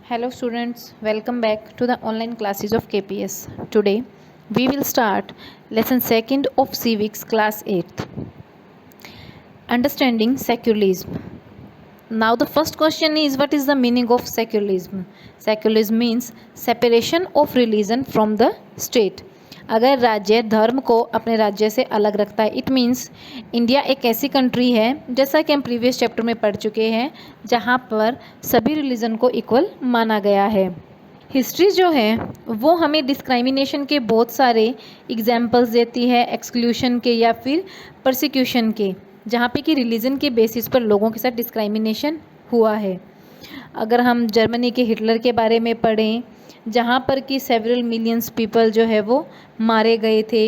Hello students, welcome back to the online classes of KPS. Today we will start lesson 2nd of Civics class 8th. Understanding secularism. Now the first question is, what is the meaning of secularism? Secularism means separation of religion from the state. अगर राज्य धर्म को अपने राज्य से अलग रखता है, इट मीन्स इंडिया एक ऐसी कंट्री है, जैसा कि हम प्रीवियस चैप्टर में पढ़ चुके हैं, जहाँ पर सभी रिलीजन को इक्वल माना गया है। हिस्ट्री जो है वो हमें डिस्क्राइमिनेशन के बहुत सारे एग्जाम्पल्स देती है, एक्सक्लूशन के या फिर परसिक्यूशन के, जहाँ पे कि रिलीजन के बेसिस पर लोगों के साथ डिस्क्राइमिनेशन हुआ है। अगर हम जर्मनी के हिटलर के बारे में पढ़ें, जहाँ पर कि सेवरल मिलियंस पीपल जो है वो मारे गए थे।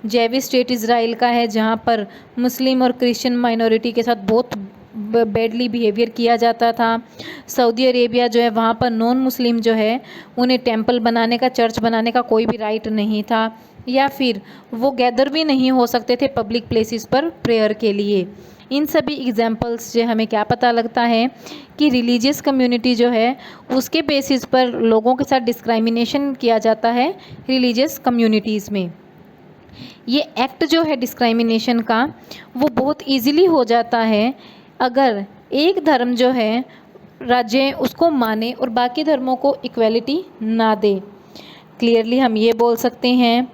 जैवी स्टेट इज़राइल का है, जहाँ पर मुस्लिम और क्रिश्चियन माइनॉरिटी के साथ बहुत बैडली बिहेवियर किया जाता था। सऊदी अरेबिया जो है, वहाँ पर नॉन मुस्लिम जो है उन्हें टेंपल बनाने का, चर्च बनाने का कोई भी राइट नहीं था, या फिर वो गैदर भी नहीं हो सकते थे पब्लिक प्लेसेस पर प्रेयर के लिए। इन सभी एग्जाम्पल्स से हमें क्या पता लगता है कि रिलीजियस कम्युनिटी जो है उसके बेसिस पर लोगों के साथ डिस्क्राइमिनेशन किया जाता है रिलीजियस कम्युनिटीज़ में। ये एक्ट जो है डिस्क्राइमिनेशन का वो बहुत इजीली हो जाता है अगर एक धर्म जो है राज्य उसको माने और बाकी धर्मों को इक्वलिटी ना दे। क्लियरली हम ये बोल सकते हैं,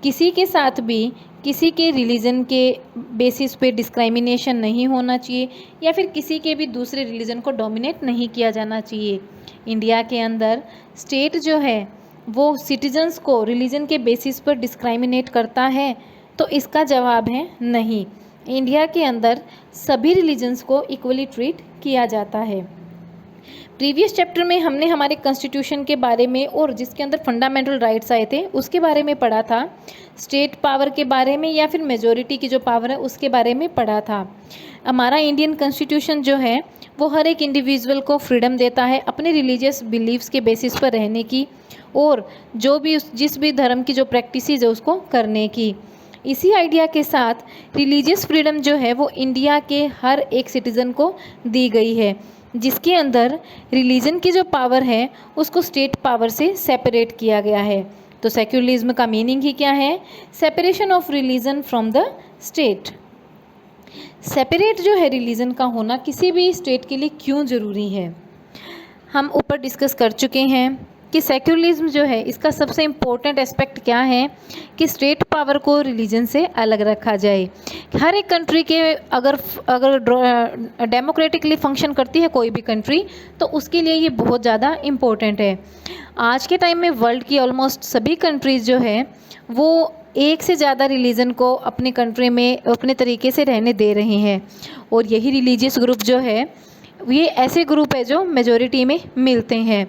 किसी के साथ भी किसी के रिलीजन के बेसिस पे डिस्क्राइमिनेशन नहीं होना चाहिए, या फिर किसी के भी दूसरे रिलीजन को डोमिनेट नहीं किया जाना चाहिए। इंडिया के अंदर स्टेट जो है वो सिटीजन्स को रिलीजन के बेसिस पर डिस्क्राइमिनेट करता है, तो इसका जवाब है नहीं। इंडिया के अंदर सभी रिलीजन्स को इक्वली ट्रीट किया जाता है। प्रीवियस चैप्टर में हमने हमारे कॉन्स्टिट्यूशन के बारे में और जिसके अंदर फंडामेंटल राइट्स आए थे उसके बारे में पढ़ा था, स्टेट पावर के बारे में या फिर मेजॉरिटी की जो पावर है उसके बारे में पढ़ा था। हमारा इंडियन कॉन्स्टिट्यूशन जो है वो हर एक इंडिविजुअल को फ्रीडम देता है अपने रिलीजियस बिलीव्स के बेसिस पर रहने की, और जो भी जिस भी धर्म की जो प्रैक्टिसेस है उसको करने की। इसी आइडिया के साथ रिलीजियस फ्रीडम जो है वो इंडिया के हर एक सिटीज़न को दी गई है, जिसके अंदर रिलीजन की जो पावर है उसको स्टेट पावर से सेपरेट किया गया है। तो सेक्युलरिज्म का मीनिंग ही क्या है? Separation of religion from the state. Separate जो है रिलीजन का होना किसी भी स्टेट के लिए क्यों ज़रूरी है, हम ऊपर डिस्कस कर चुके हैं कि सेक्युलरिज्म जो है इसका सबसे इम्पोर्टेंट एस्पेक्ट क्या है कि स्टेट पावर को रिलीजन से अलग रखा जाए। हर एक कंट्री के अगर डेमोक्रेटिकली फंक्शन करती है कोई भी कंट्री, तो उसके लिए ये बहुत ज़्यादा इम्पोर्टेंट है। आज के टाइम में वर्ल्ड की ऑलमोस्ट सभी कंट्रीज़ जो है वो एक से ज़्यादा रिलीजन को अपने कंट्री में अपने तरीके से रहने दे रहे हैं, और यही रिलीजियस ग्रुप जो है ये ऐसे ग्रुप है जो मेजॉरिटी में मिलते हैं।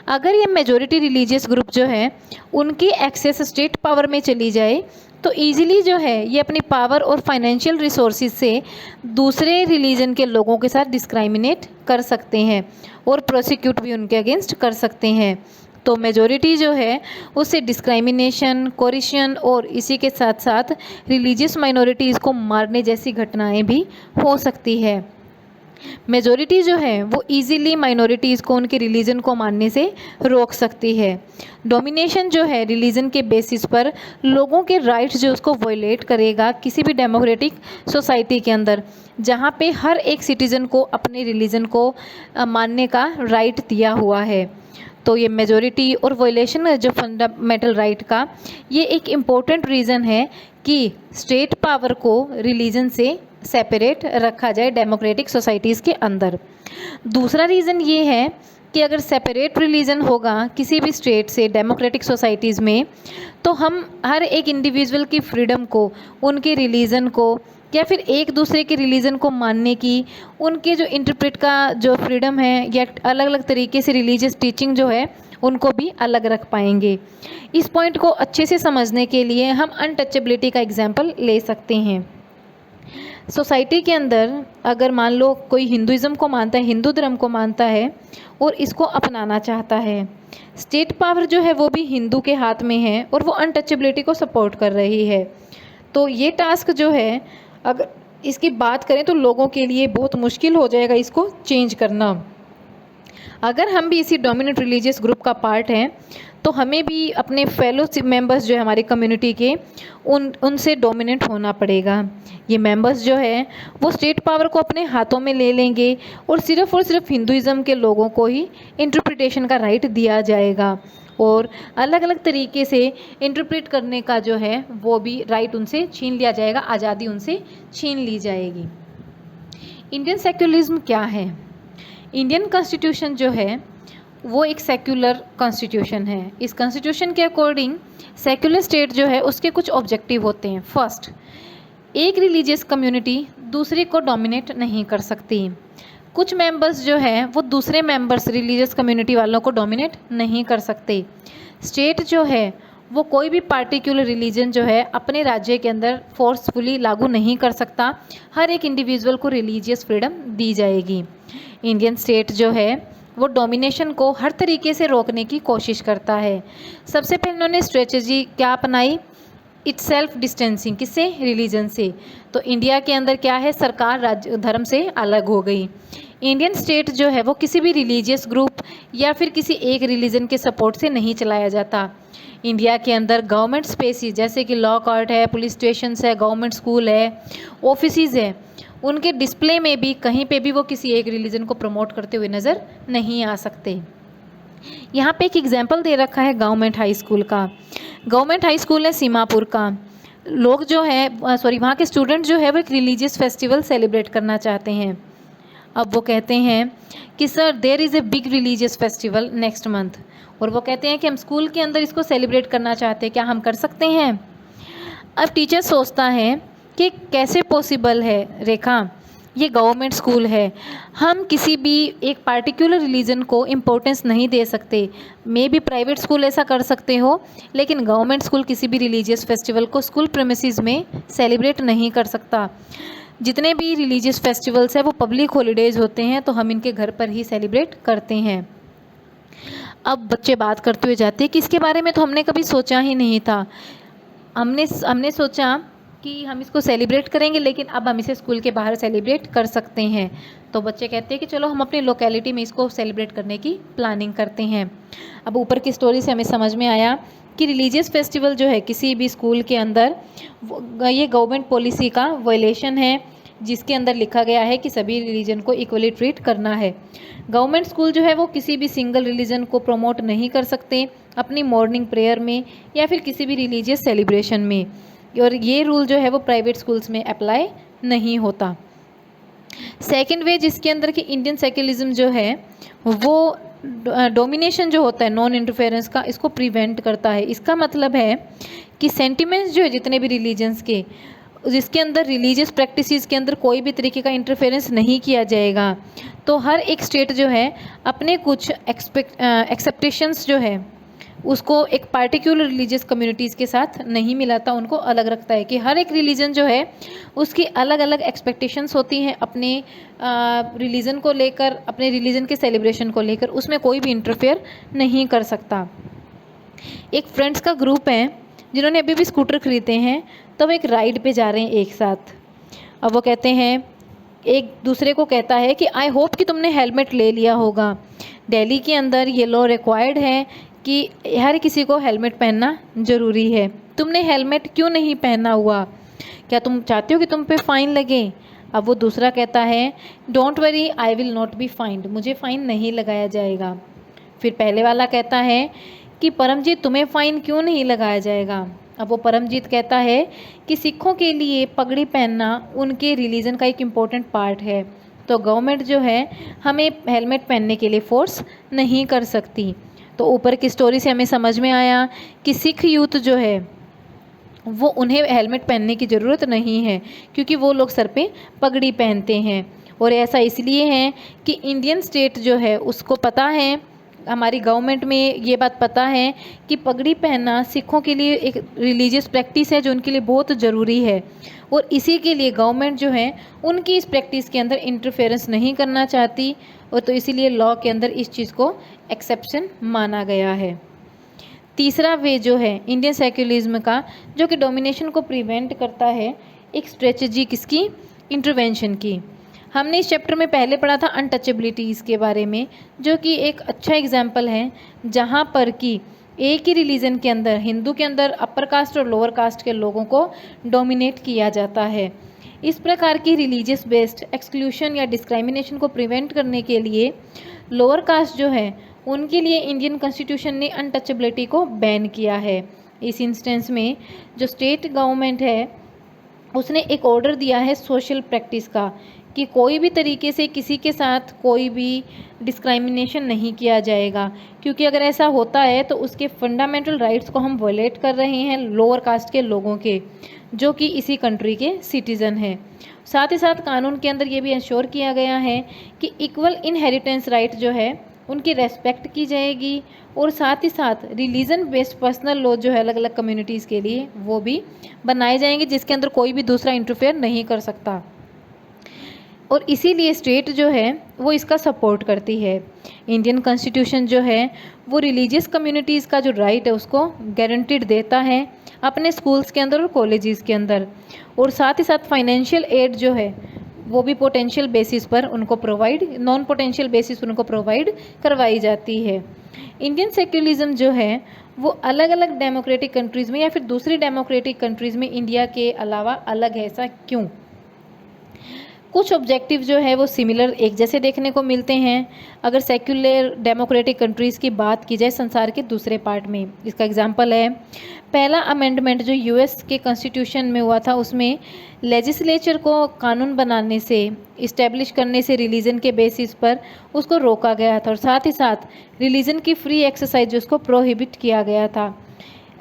अगर ये मेजॉरिटी रिलीजियस ग्रुप जो है उनकी एक्सेस स्टेट पावर में चली जाए, तो ईजिली जो है ये अपनी पावर और फाइनेंशियल रिसोर्सेज से दूसरे रिलीजन के लोगों के साथ डिस्क्राइमिनेट कर सकते हैं और प्रोसिक्यूट भी उनके अगेंस्ट कर सकते हैं। तो मेजॉरिटी जो है उससे डिस्क्राइमिनेशन, कोरिशन और इसी के साथ साथ रिलीजियस माइनॉरिटीज़ को मारने जैसी घटनाएं भी हो सकती है। मेजॉरिटी जो है वो इजीली माइनॉरिटीज़ को उनके रिलीजन को मानने से रोक सकती है। डोमिनेशन जो है रिलीजन के बेसिस पर लोगों के राइट्स जो उसको वायलेट करेगा किसी भी डेमोक्रेटिक सोसाइटी के अंदर, जहाँ पे हर एक सिटीज़न को अपने रिलीजन को मानने का राइट दिया हुआ है। तो ये मेजॉरिटी और वायलेशन जो फंडामेंटल राइट का, ये एक इम्पोर्टेंट रीज़न है कि स्टेट पावर को रिलीजन से सेपरेट रखा जाए डेमोक्रेटिक सोसाइटीज़ के अंदर। दूसरा रीज़न ये है कि अगर सेपरेट रिलीजन होगा किसी भी स्टेट से डेमोक्रेटिक सोसाइटीज़ में, तो हम हर एक इंडिविजुअल की फ्रीडम को, उनके रिलीजन को या फिर एक दूसरे के रिलीजन को मानने की, उनके जो इंटरप्रेट का जो फ्रीडम है या अलग अलग तरीके से रिलीजियस टीचिंग जो है उनको भी अलग रख पाएंगे। इस पॉइंट को अच्छे से समझने के लिए हम अनटचेबिलिटी का एग्जाम्पल ले सकते हैं। सोसाइटी के अंदर अगर मान लो कोई हिंदुज़म को मानता है, हिंदू धर्म को मानता है और इसको अपनाना चाहता है, स्टेट पावर जो है वो भी हिंदू के हाथ में है और वो अनटचेबिलिटी को सपोर्ट कर रही है। तो ये टास्क जो है अगर इसकी बात करें तो लोगों के लिए बहुत मुश्किल हो जाएगा इसको चेंज करना। अगर हम भी इसी डोमिनेंट रिलीजियस ग्रुप का पार्ट हैं तो हमें भी अपने फेलो मेंबर्स जो है हमारी कम्युनिटी के उनसे डोमिनेंट होना पड़ेगा। ये मेंबर्स जो है वो स्टेट पावर को अपने हाथों में ले लेंगे और सिर्फ हिंदुइज़्म के लोगों को ही इंटरप्रिटेशन का राइट दिया जाएगा और अलग अलग तरीके से इंटरप्रेट करने का जो है वो भी राइट उनसे छीन लिया जाएगा, आज़ादी उनसे छीन ली जाएगी। इंडियन सेक्युलरिज्म क्या है? इंडियन कॉन्स्टिट्यूशन जो है वो एक सेक्युलर कॉन्स्टिट्यूशन है। इस कॉन्स्टिट्यूशन के अकॉर्डिंग सेक्युलर स्टेट जो है उसके कुछ ऑब्जेक्टिव होते हैं। फर्स्ट, एक रिलीजियस कम्युनिटी दूसरे को डोमिनेट नहीं कर सकती। कुछ मेंबर्स जो है वो दूसरे मेंबर्स रिलीजियस कम्युनिटी वालों को डोमिनेट नहीं कर सकते। स्टेट जो है वो कोई भी पार्टिकुलर रिलीजन जो है अपने राज्य के अंदर फोर्सफुली लागू नहीं कर सकता। हर एक इंडिविजुअल को रिलीजियस फ्रीडम दी जाएगी। इंडियन स्टेट जो है वो डोमिनेशन को हर तरीके से रोकने की कोशिश करता है। सबसे पहले उन्होंने स्ट्रेटजी क्या अपनाई? It's self distancing. किससे? रिलीजन से। तो इंडिया के अंदर क्या है, सरकार राज्य धर्म से अलग हो गई। इंडियन स्टेट जो है वो किसी भी रिलीजियस ग्रुप या फिर किसी एक रिलीजन के सपोर्ट से नहीं चलाया जाता। इंडिया के अंदर गवर्नमेंट स्पेसिस जैसे कि लॉ कोर्ट है, पुलिस स्टेशंस है, गवर्नमेंट स्कूल है, ऑफिसेज है, उनके डिस्प्ले में भी कहीं पे भी वो किसी एक रिलीजन को प्रमोट करते हुए नज़र नहीं आ सकते। यहाँ पे एक एग्जाम्पल दे रखा है गवर्नमेंट हाई स्कूल का। गवर्नमेंट हाई स्कूल है सीमापुर का। लोग जो है वहाँ के स्टूडेंट जो है वो एक रिलीजियस फेस्टिवल सेलिब्रेट करना चाहते हैं। अब वो कहते हैं कि sir there is a big religious festival next month, और वो कहते हैं कि हम स्कूल के अंदर इसको सेलिब्रेट करना चाहते हैं, क्या हम कर सकते हैं? अब टीचर सोचता है कि कैसे पॉसिबल है रेखा, ये गवर्नमेंट स्कूल है, हम किसी भी एक पार्टिकुलर रिलीजन को इम्पोर्टेंस नहीं दे सकते। मे भी प्राइवेट स्कूल ऐसा कर सकते हो, लेकिन गवर्नमेंट स्कूल किसी भी रिलीजियस फेस्टिवल को स्कूल प्रेमिसेस में सेलिब्रेट नहीं कर सकता। जितने भी रिलीजियस फेस्टिवल्स हैं वो पब्लिक हॉलीडेज़ होते हैं, तो हम इनके घर पर ही सेलिब्रेट करते हैं। अब बच्चे बात करते हुए जाते हैं कि इसके बारे में तो हमने कभी सोचा ही नहीं था। हमने सोचा कि हम इसको सेलिब्रेट करेंगे, लेकिन अब हम इसे स्कूल के बाहर सेलिब्रेट कर सकते हैं। तो बच्चे कहते हैं कि चलो हम अपनी लोकेलिटी में इसको सेलिब्रेट करने की प्लानिंग करते हैं। अब ऊपर की स्टोरी से हमें समझ में आया कि रिलीजियस फेस्टिवल जो है किसी भी स्कूल के अंदर ये गवर्नमेंट पॉलिसी का वायलेशन है, जिसके अंदर लिखा गया है कि सभी रिलीजन को इक्वली ट्रीट करना है। गवर्नमेंट स्कूल जो है वो किसी भी सिंगल रिलीजन को प्रमोट नहीं कर सकते अपनी मॉर्निंग प्रेयर में या फिर किसी भी रिलीजियस सेलिब्रेशन में, और ये रूल जो है वो प्राइवेट स्कूल्स में अप्लाई नहीं होता। सेकंड वे जिसके अंदर कि इंडियन सेक्युलरिज्म जो है वो डोमिनेशन जो होता है नॉन इंटरफेरेंस का, इसको प्रिवेंट करता है। इसका मतलब है कि सेंटिमेंट्स जो है जितने भी रिलीजन्स के, जिसके अंदर रिलीजियस प्रैक्टिसेस के अंदर कोई भी तरीके का इंटरफेरेंस नहीं किया जाएगा। तो हर एक स्टेट जो है अपने कुछ एक्सेप्टेशंस जो है उसको एक पार्टिकुलर रिलीजियस कम्युनिटीज़ के साथ नहीं मिलाता, उनको अलग रखता है कि हर एक रिलीजन जो है उसकी अलग अलग एक्सपेक्टेशंस होती हैं अपने रिलीजन को लेकर, अपने रिलीजन के सेलिब्रेशन को लेकर, उसमें कोई भी इंटरफेयर नहीं कर सकता। एक फ्रेंड्स का ग्रुप है जिन्होंने अभी भी स्कूटर खरीदे हैं, तो वो एक राइड पे जा रहे हैं एक साथ। अब वो कहते हैं, एक दूसरे को कहता है कि आई होप कि तुमने हेलमेट ले लिया होगा। दिल्ली के अंदर ये लॉ रिक्वायर्ड है कि हर किसी को हेलमेट पहनना ज़रूरी है। तुमने हेलमेट क्यों नहीं पहना हुआ? क्या तुम चाहते हो कि तुम पे फ़ाइन लगे? अब वो दूसरा कहता है, don't worry I will not be find, मुझे फ़ाइन नहीं लगाया जाएगा। फिर पहले वाला कहता है कि परमजीत तुम्हें फ़ाइन क्यों नहीं लगाया जाएगा? अब वो परमजीत कहता है कि सिखों के लिए पगड़ी पहनना उनके रिलीजन का एक इम्पोर्टेंट पार्ट है, तो गवर्नमेंट जो है हमें हेलमेट पहनने के लिए फोर्स नहीं कर सकती। तो ऊपर की स्टोरी से हमें समझ में आया कि सिख यूथ जो है वो उन्हें हेलमेट पहनने की ज़रूरत नहीं है, क्योंकि वो लोग सर पे पगड़ी पहनते हैं। और ऐसा इसलिए है कि इंडियन स्टेट जो है उसको पता है, हमारी गवर्नमेंट में ये बात पता है कि पगड़ी पहनना सिखों के लिए एक रिलीजियस प्रैक्टिस है जो उनके लिए बहुत ज़रूरी है, और इसी के लिए गवर्नमेंट जो है उनकी इस प्रैक्टिस के अंदर इंटरफेरेंस नहीं करना चाहती, और तो इसीलिए लॉ के अंदर इस चीज़ को एक्सेप्शन माना गया है। तीसरा वे जो है इंडियन सेक्युलरिज्म का, जो कि डोमिनेशन को प्रिवेंट करता है, एक स्ट्रेटजी किसकी? इंटरवेंशन की। हमने इस चैप्टर में पहले पढ़ा था अनटचेबिलिटीज़ के बारे में, जो कि एक अच्छा एग्जाम्पल है जहाँ पर कि एक ही रिलीजन के अंदर, हिंदू के अंदर अपर कास्ट और लोअर कास्ट के लोगों को डोमिनेट किया जाता है। इस प्रकार की रिलीजियस बेस्ड एक्सक्लूशन या डिस्क्रिमिनेशन को प्रिवेंट करने के लिए लोअर कास्ट जो है उनके लिए इंडियन कॉन्स्टिट्यूशन ने अनटचेबिलिटी को बैन किया है। इस इंस्टेंस में जो स्टेट गवर्नमेंट है उसने एक ऑर्डर दिया है सोशल प्रैक्टिस का कि कोई भी तरीके से किसी के साथ कोई भी डिस्क्रिमिनेशन नहीं किया जाएगा, क्योंकि अगर ऐसा होता है तो उसके फंडामेंटल राइट्स को हम वॉयलेट कर रहे हैं लोअर कास्ट के लोगों के, जो कि इसी कंट्री के सिटीज़न हैं। साथ ही साथ कानून के अंदर ये भी इंश्योर किया गया है कि इक्वल इनहेरिटेंस राइट जो है उनकी रेस्पेक्ट की जाएगी, और साथ ही साथ रिलीजन बेस्ड पर्सनल लॉ जो है अलग अलग कम्युनिटीज़ के लिए वो भी बनाए जाएंगे, जिसके अंदर कोई भी दूसरा इंटरफेयर नहीं कर सकता। और इसीलिए स्टेट जो है वो इसका सपोर्ट करती है। इंडियन कॉन्स्टिट्यूशन जो है वो रिलीजियस कम्युनिटीज़ का जो राइट है उसको गारंटीड देता है अपने स्कूल्स के अंदर और कॉलेजेस के अंदर, और साथ ही साथ फाइनेंशियल एड जो है वो भी पोटेंशियल बेसिस पर उनको प्रोवाइड, नॉन पोटेंशियल बेसिस पर उनको प्रोवाइड करवाई जाती है। इंडियन सेक्युलरिज्म जो है वो अलग अलग डेमोक्रेटिक कंट्रीज़ में या फिर दूसरी डेमोक्रेटिक कंट्रीज़ में इंडिया के अलावा अलग है। ऐसा क्यों? कुछ ऑब्जेक्टिव जो है वो सिमिलर एक जैसे देखने को मिलते हैं अगर सेक्युलर डेमोक्रेटिक कंट्रीज़ की बात की जाए संसार के दूसरे पार्ट में। इसका एग्जांपल है पहला अमेंडमेंट जो यूएस के कॉन्स्टिट्यूशन में हुआ था, उसमें लेजिस्लेचर को कानून बनाने से, इस्टेब्लिश करने से रिलीजन के बेसिस पर उसको रोका गया था, और साथ ही साथ रिलीजन की फ्री एक्सरसाइज जो उसको प्रोहिबिट किया गया था।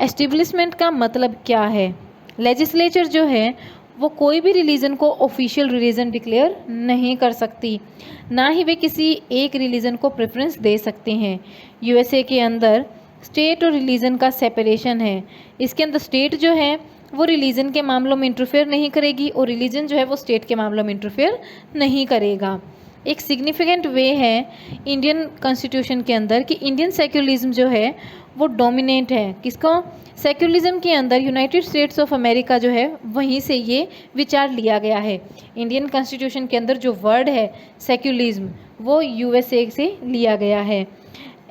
एस्टेब्लिशमेंट का मतलब क्या है? लेजिस्लेचर जो है वो कोई भी रिलीजन को ऑफिशियल रिलीजन डिक्लेयर नहीं कर सकती, ना ही वे किसी एक रिलीजन को प्रेफरेंस दे सकते हैं। यूएसए के अंदर स्टेट और रिलीजन का सेपरेशन है। इसके अंदर स्टेट जो है वो रिलीजन के मामलों में इंटरफेयर नहीं करेगी और रिलीजन जो है वो स्टेट के मामलों में इंटरफेयर नहीं करेगा। एक सिग्निफिकेंट वे है इंडियन कॉन्स्टिट्यूशन के अंदर कि इंडियन सेक्युलरिज्म जो है वो डोमिनेट है। किसको? सेक्युलरिज्म के अंदर यूनाइटेड स्टेट्स ऑफ अमेरिका जो है वहीं से ये विचार लिया गया है। इंडियन कॉन्स्टिट्यूशन के अंदर जो वर्ड है सेक्युलरिज्म वो यूएसए से लिया गया है।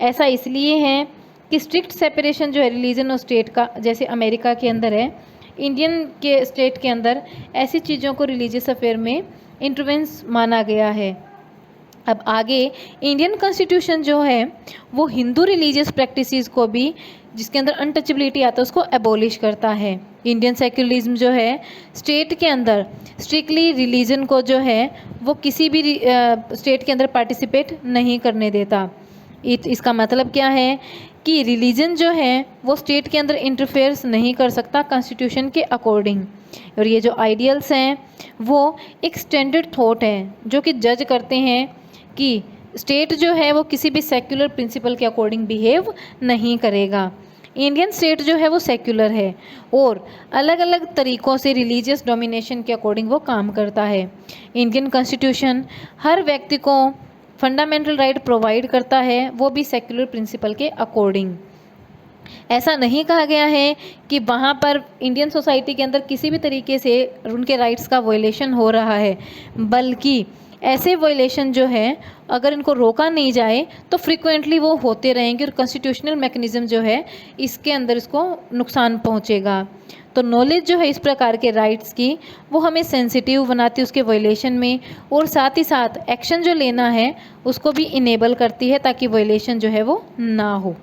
ऐसा इसलिए है कि स्ट्रिक्ट सेपरेशन जो है रिलीजन और स्टेट का जैसे अमेरिका के अंदर है, इंडियन के स्टेट के अंदर ऐसी चीज़ों को रिलीजियस अफेयर में इंटरवेंस माना गया है। अब आगे इंडियन कॉन्स्टिट्यूशन जो है वो हिंदू रिलीजियस प्रैक्टिसेस को भी, जिसके अंदर अनटचेबिलिटी आता है, उसको एबॉलिश करता है। इंडियन सेक्युलरिज्म जो है स्टेट के अंदर स्ट्रिक्टली रिलीजन को जो है वो किसी भी स्टेट के अंदर पार्टिसिपेट नहीं करने देता। इसका मतलब क्या है कि रिलीजन जो है वो स्टेट के अंदर इंटरफेयर्स नहीं कर सकता कॉन्स्टिट्यूशन के अकॉर्डिंग। और ये जो आइडियल्स हैं वो एक स्टैंडर्ड थॉट है जो कि जज करते हैं कि स्टेट जो है वो किसी भी सेक्युलर प्रिंसिपल के अकॉर्डिंग बिहेव नहीं करेगा। इंडियन स्टेट जो है वो सेक्युलर है और अलग अलग तरीक़ों से रिलीजियस डोमिनेशन के अकॉर्डिंग वो काम करता है। इंडियन कॉन्स्टिट्यूशन हर व्यक्ति को फंडामेंटल राइट प्रोवाइड करता है, वो भी सेक्युलर प्रिंसिपल के अकॉर्डिंग। ऐसा नहीं कहा गया है कि वहाँ पर इंडियन सोसाइटी के अंदर किसी भी तरीके से उनके राइट्स का वायलेशन हो रहा है, बल्कि ऐसे वायलेशन जो है अगर इनको रोका नहीं जाए तो फ्रिक्वेंटली वो होते रहेंगे और कॉन्स्टिट्यूशनल मैकेनिज्म जो है इसके अंदर इसको नुकसान पहुंचेगा। तो नॉलेज जो है इस प्रकार के राइट्स की वो हमें सेंसिटिव बनाती है उसके वायलेशन में, और साथ ही साथ एक्शन जो लेना है उसको भी इनेबल करती है ताकि वायलेशन जो है वो ना हो।